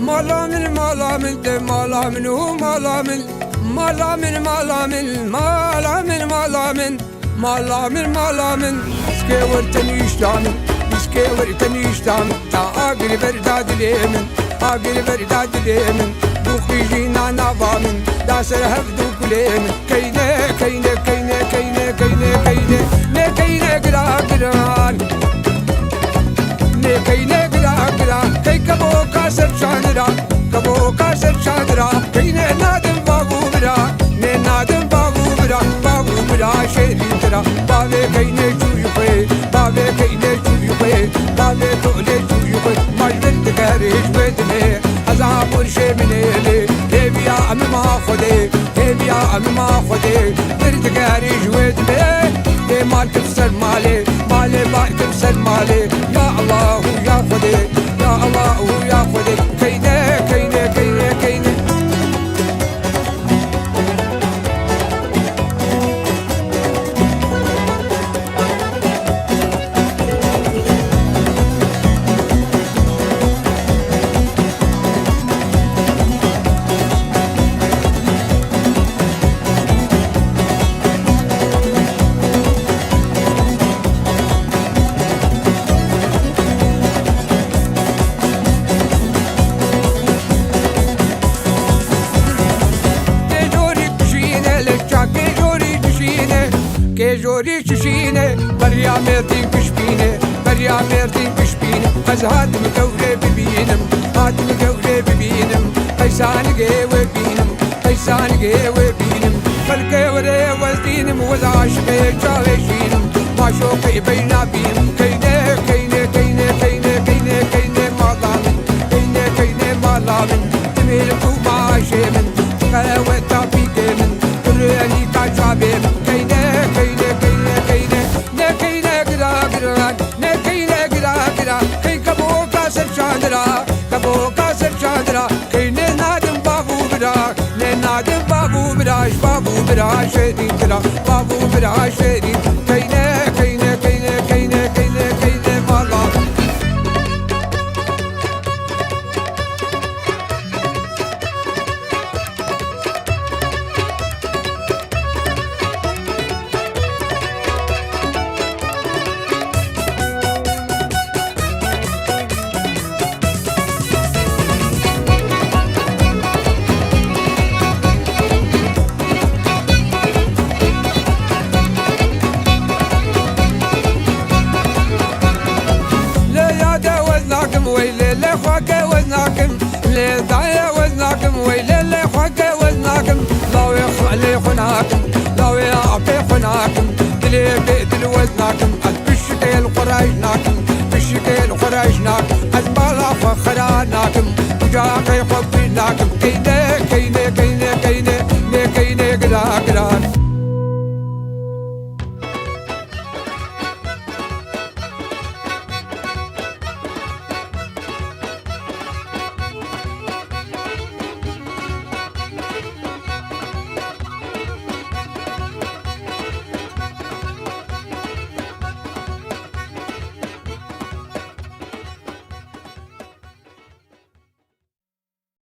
مالامن مالامن de مالامن و مالامن مالامن مالامن مالامن مالامن مالامن مالامن İske ورتني iştamın İske ورتني iştamın Ta agri verdad lemin Agri verdad lemin Bu khijina navamin Da ser hevdu kulemin Kayne kayne kayne kayne kayne kayne Ne kayne gra gran Ne kayne gra gra Kay kabo kasır çandıra Kabo kasır çandıra Kayne nadim babu bira Ne nadim babu bira Babu bira şerifira Bave kayne çuyu kay Bave kayne çuyu kay Bave tole çuyu kay Majbir tıkarış bedme Azabur şemineli Eviya amima khode Eviya amima khode Bir tıkarış bedme Mal kıfsar male Male ba kıfsar male Ya Allahu ya khode Ya Allahu ya khode Kayne kayne kayne kayne جوري تشينه بريا مردين كشبينه بريا مردين كشبينه از هاتم قوله ببينم هاتم قوله ببينم قيسان قوه بينم قيسان قوه بينم فالقه وري وزدينم وزعاشقه جاوشينم معشوقي بينا بينم كينه كينه كينه كينه كينه كينه مالامن كينه كينه مالامن تميل كوما شيمن قهوه تابيكه من كرياني كاجابم كينه كينه كينه كينه ne kayne gira gira ne kayne gira gira kay kabo kasır çadra kabo kasır çadra kayne nadim babu bira ne nadim babu bira şedin kira babu bira şedin kayne kayne kayne kayne kayne kayne valla خواك وزناكم لضايا وزناكم ويلي خواك وزناكم لو يخلي خناكم لو يعطي خناكم دلي بيدل وزناكم بشكل قرايشناكم بشكل قرايشناكم أزبالا فخراناكم وجاقي خبيناكم